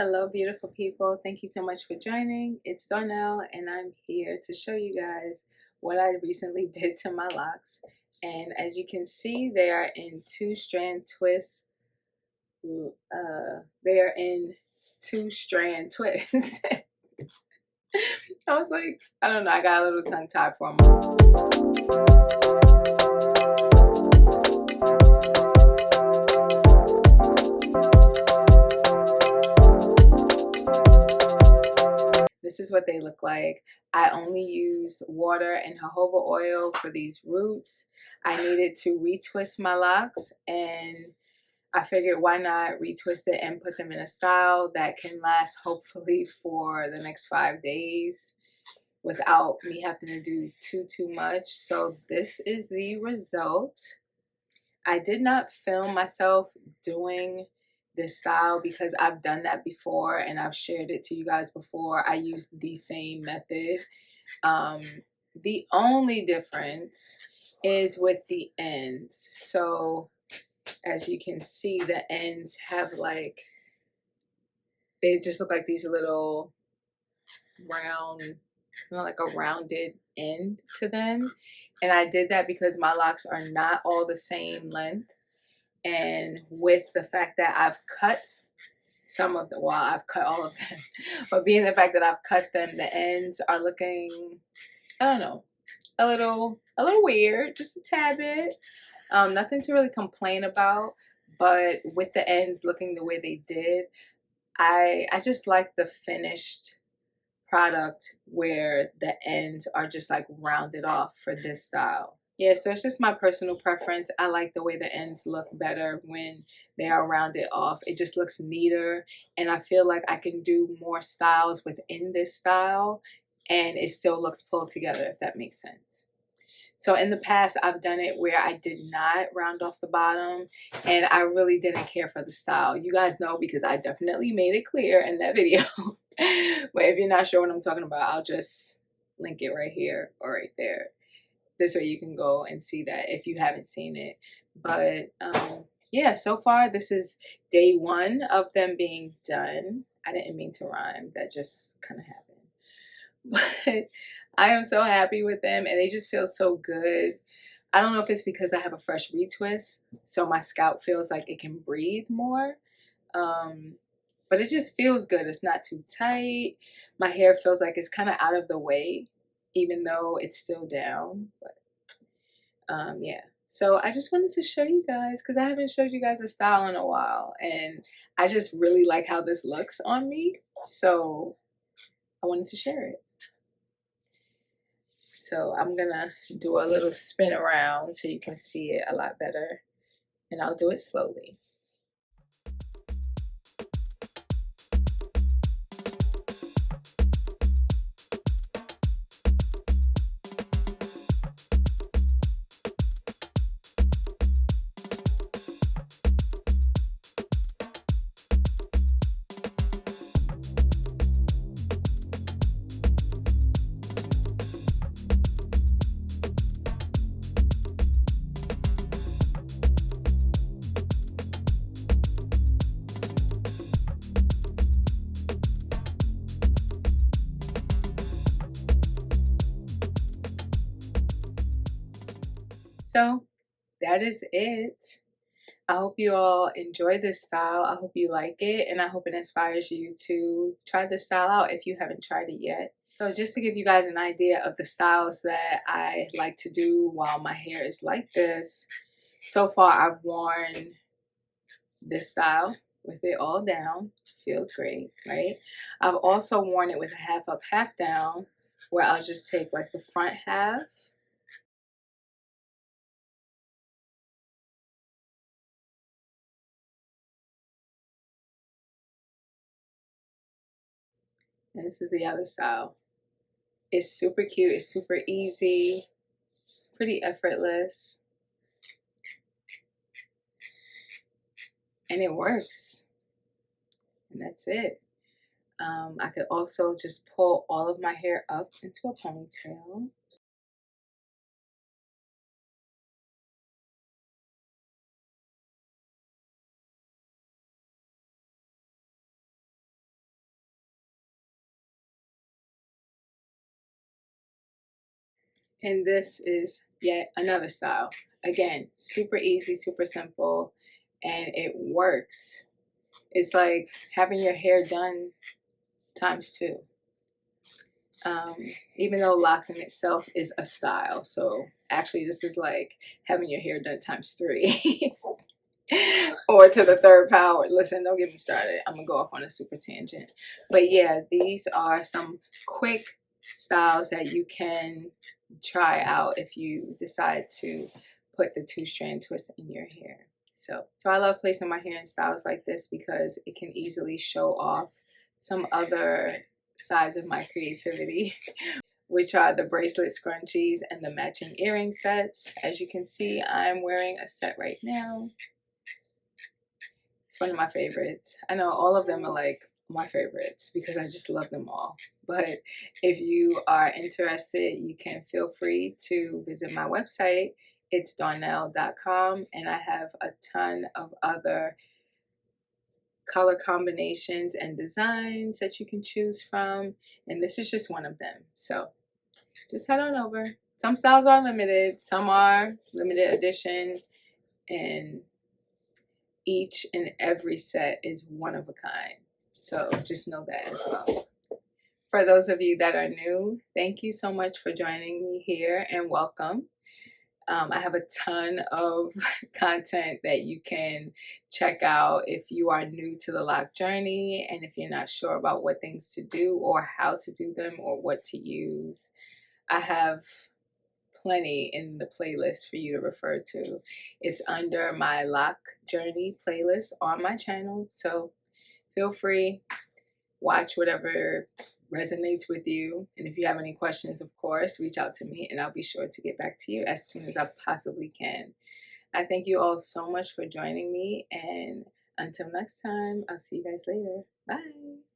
Hello, beautiful people. Thank you so much for joining. It's Darnell, and I'm here to show you guys what I recently did to my locks. And as you can see, they are in two strand twists. They are in two strand twists. I was like, I don't know, I got a little tongue tied for a moment. This is what they look like. I only used water and jojoba oil for these roots. I needed to retwist my locks, and I figured why not retwist it and put them in a style that can last hopefully for the next 5 days without me having to do too much. So this is the result. I did not film myself doing this style because I've done that before and I've shared it to you guys before. I used the same method. The only difference is with the ends. So as you can see, the ends have like, they just look like these little round, like a rounded end to them. And I did that because my locks are not all the same length. And with the fact that I've cut some of them, well, I've cut all of them, but being the fact that I've cut them, the ends are looking, I don't know, a little weird, just a tad bit. Nothing to really complain about, but with the ends looking the way they did, I just like the finished product where the ends are just like rounded off for this style. Yeah, so it's just my personal preference. I like the way the ends look better when they are rounded off. It just looks neater, and I feel like I can do more styles within this style and it still looks pulled together, if that makes sense. So in the past, I've done it where I did not round off the bottom, and I really didn't care for the style. You guys know because I definitely made it clear in that video. But if you're not sure what I'm talking about, I'll just link it right here or right there. This way you can go and see that if you haven't seen it. But yeah, so far this is day one of them being done. I didn't mean to rhyme. That just kind of happened. But I am so happy with them, and they just feel so good. I don't know if it's because I have a fresh retwist, so my scalp feels like it can breathe more. But it just feels good. It's not too tight. My hair feels like it's kind of out of the way, even though it's still down. But yeah. So I just wanted to show you guys because I haven't showed you guys a style in a while, and I just really like how this looks on me. So I wanted to share it. So I'm gonna do a little spin around so you can see it a lot better, and I'll do it slowly. So that is it. I hope you all enjoy this style. I hope you like it, and I hope it inspires you to try this style out if you haven't tried it yet. So just to give you guys an idea of the styles that I like to do while my hair is like this, so far I've worn this style with it all down. Feels great, right? I've also worn it with a half up, half down, where I'll just take like the front half and this is the other style. It's super cute. It's super easy, pretty effortless, and it works. And that's it. I could also just pull all of my hair up into a ponytail. And this is yet another style. Again, super easy, super simple, and it works. It's like having your hair done times two. Even though locks in itself is a style. So actually this is like having your hair done times three. Or to the third power. Listen, don't get me started. I'm gonna go off on a super tangent. But yeah, these are some quick styles that you can try out if you decide to put the 2-strand twist in your hair. So I love placing my hair in styles like this because it can easily show off some other sides of my creativity, which are the bracelet scrunchies and the matching earring sets. As you can see, I'm wearing a set right now. It's one of my favorites. I know all of them are like my favorites because I just love them all. But if you are interested, you can feel free to visit my website. It's darnell.com, and I have a ton of other color combinations and designs that you can choose from, and this is just one of them. So just head on over. Some styles are limited, some are limited edition, and each and every set is one of a kind. So just know that as well. For those of you that are new, thank you so much for joining me here and welcome. I have a ton of content that you can check out if you are new to the lock journey and if you're not sure about what things to do or how to do them or what to use. I have plenty in the playlist for you to refer to. It's under my lock journey playlist on my channel, so feel free, watch whatever resonates with you, and if you have any questions, of course, reach out to me and I'll be sure to get back to you as soon as I possibly can. I thank you all so much for joining me, and until next time, I'll see you guys later. Bye.